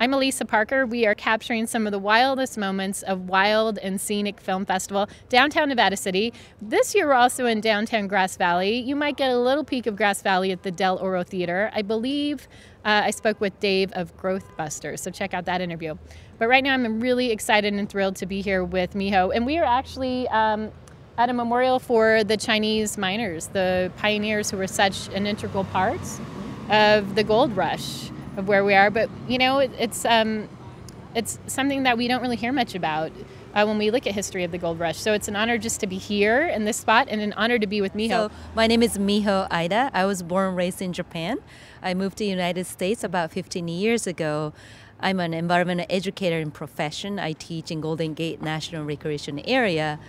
I'm Elisa Parker. We are capturing some of the wildest moments of Wild and Scenic Film Festival, downtown Nevada City. This year we're also in downtown Grass Valley. You might get a little peek of Grass Valley at the Del Oro Theater. I believe I spoke with Dave of Growth Busters, so check out that interview. But right now I'm really excited and thrilled to be here with Miho, and we are actually at a memorial for the Chinese miners, the pioneers who were such an integral part of the gold rush of where we are. But you know, it's something that we don't really hear much about when we look at history of the gold rush. So it's an honor just to be here in this spot, and an honor to be with Miho. So my name is Miho Aida. I was born and raised in Japan. I moved to the United States about 15 years ago. I'm an environmental educator in profession. I teach in Golden Gate National Recreation Area.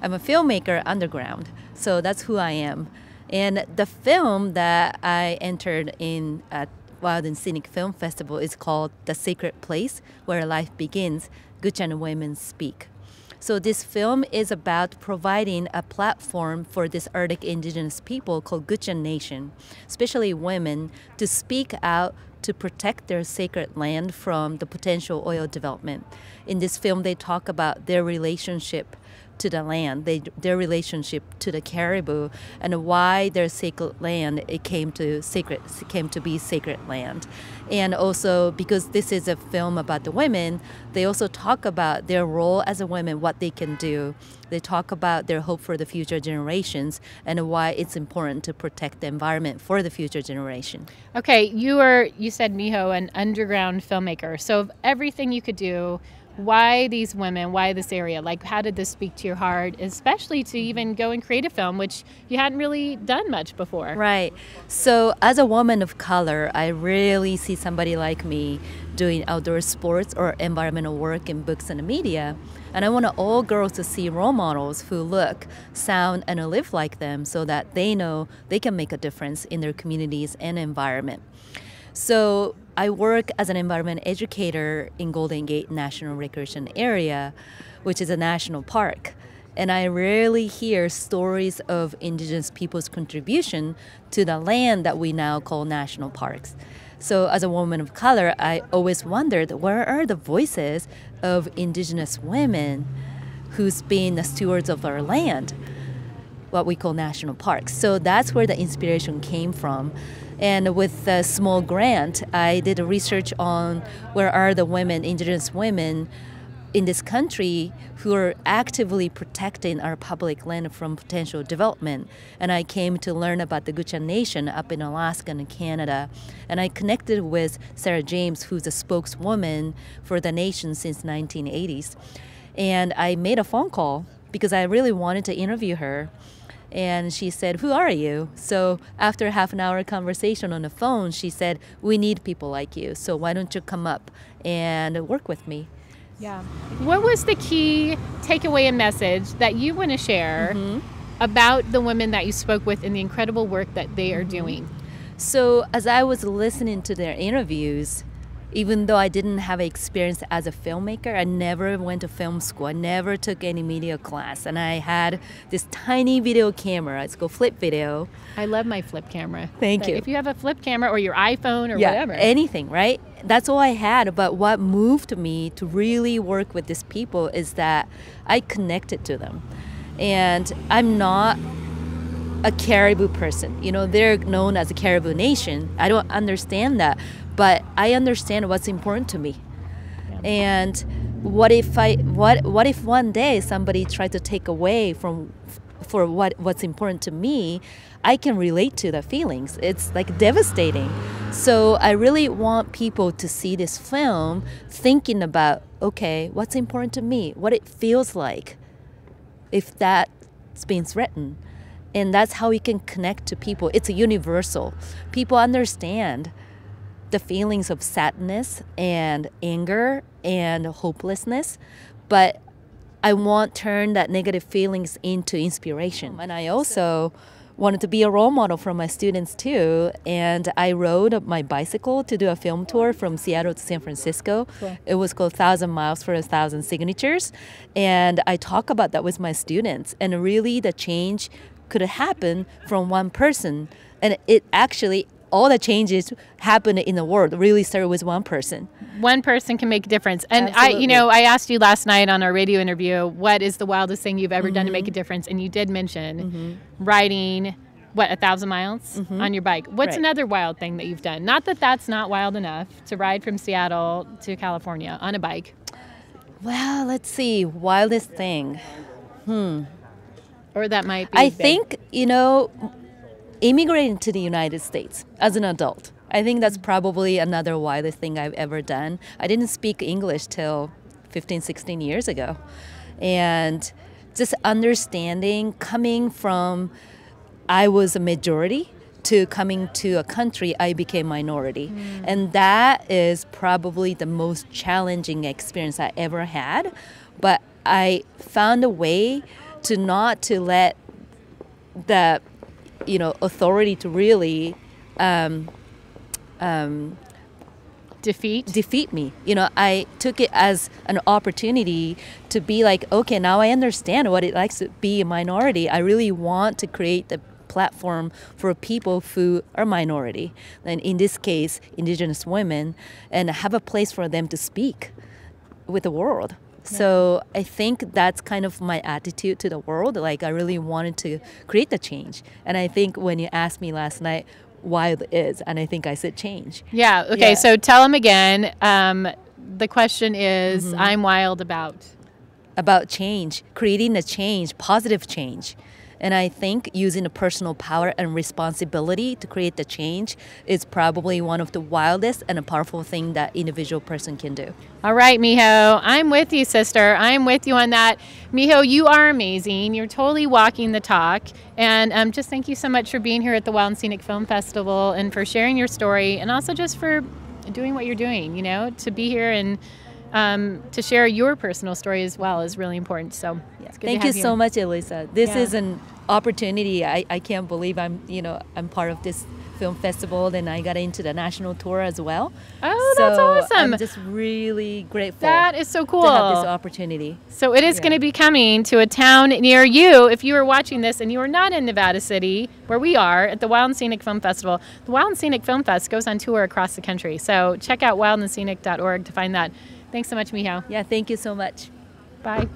I'm a filmmaker underground, so that's who I am. And the film that I entered in at Wild and Scenic Film Festival is called The Sacred Place Where Life Begins, Gwich'in Women Speak. So this film is about providing a platform for this Arctic indigenous people called Gwich'in Nation, especially women, to speak out to protect their sacred land from the potential oil development. In this film, they talk about their relationship to the land, their relationship to the caribou, and why their sacred land came to be sacred land. And also, because this is a film about the women, they also talk about their role as a woman, what they can do. They talk about their hope for the future generations and why it's important to protect the environment for the future generation. Okay, you said, Miho, an underground filmmaker. So of everything you could do, why these women, why this area? Like, how did this speak to your heart, especially to even go and create a film, which you hadn't really done much before? Right. So as a woman of color, I really see somebody like me doing outdoor sports or environmental work in books and media. And I want all girls to see role models who look, sound, and live like them so that they know they can make a difference in their communities and environment. So I work as an environment educator in Golden Gate National Recreation Area, which is a national park. And I rarely hear stories of indigenous people's contribution to the land that we now call national parks. So as a woman of color, I always wondered, where are the voices of indigenous women who's been the stewards of our land, what we call national parks? So that's where the inspiration came from. And with a small grant, I did a research on where are the women, indigenous women in this country who are actively protecting our public land from potential development. And I came to learn about the Gwich'in Nation up in Alaska and Canada. And I connected with Sarah James, who's a spokeswoman for the nation since 1980s. And I made a phone call because I really wanted to interview her. And she said, "Who are you?" So after a half-an-hour conversation on the phone, she said, "We need people like you, so why don't you come up and work with me?" Yeah. What was the key takeaway and message that you want to share about the women that you spoke with and the incredible work that they are doing? So as I was listening to their interviews, even though I didn't have experience as a filmmaker, I never went to film school. I never took any media class. And I had this tiny video camera. It's called Flip Video. I love my flip camera. Thank you. If you have a flip camera or your iPhone or yeah, whatever. Anything, right? That's all I had. But what moved me to really work with these people is that I connected to them. And I'm not a caribou person. You know, they're known as a caribou nation. I don't understand that. But I understand what's important to me. Yeah. And what if one day somebody tried to take away for what's important to me? I can relate to the feelings. It's like devastating. So I really want people to see this film thinking about, okay, what's important to me? What it feels like if that's being threatened. And that's how we can connect to people. It's a universal. People understand the feelings of sadness and anger and hopelessness, but I want to turn that negative feelings into inspiration. And I also wanted to be a role model for my students too, and I rode my bicycle to do a film tour from Seattle to San Francisco. Cool. It was called 1,000 Miles for 1,000 Signatures, and I talk about that with my students, and really the change could happen from one person, and it actually all the changes happen in the world really start with one person. One person can make a difference. And Absolutely. I asked you last night on our radio interview, what is the wildest thing you've ever done to make a difference? And you did mention riding, 1,000 miles on your bike. What's Right. another wild thing that you've done? Not that that's not wild enough to ride from Seattle to California on a bike. Well, let's see, wildest thing. Or that might be I big. think, immigrating to the United States as an adult. I think that's probably another wildest thing I've ever done. I didn't speak English till 15, 16 years ago. And just understanding coming from I was a majority to coming to a country I became minority. And that is probably the most challenging experience I ever had. But I found a way to not to let the authority to really defeat me. I took it as an opportunity to be like, okay, now I understand what it likes to be a minority. I really want to create the platform for people who are minority, and in this case, Indigenous women, and have a place for them to speak with the world. So I think that's kind of my attitude to the world. Like I really wanted to create the change. And I think when you asked me last night why it is, and I think I said change. Yeah. Okay. Yeah. So tell them again. The question is, I'm wild About change, creating a change, positive change. And I think using the personal power and responsibility to create the change is probably one of the wildest and a powerful thing that individual person can do. All right, Miho, I'm with you, sister. I'm with you on that. Miho, you are amazing. You're totally walking the talk. And just thank you so much for being here at the Wild and Scenic Film Festival and for sharing your story and also just for doing what you're doing, to be here and to share your personal story as well is really important. So it's good Thank to you have so much, Elisa. This Yeah. is an opportunity. I can't believe I'm part of this film festival, and I got into the national tour as well. Oh, that's awesome. I'm just really grateful. That is so cool. To have this opportunity. So it is going to be coming to a town near you. If you are watching this and you are not in Nevada City, where we are at the Wild and Scenic Film Festival, the Wild and Scenic Film Fest goes on tour across the country. So check out wildandscenic.org to find that. Thanks so much, Miho. Yeah, thank you so much. Bye.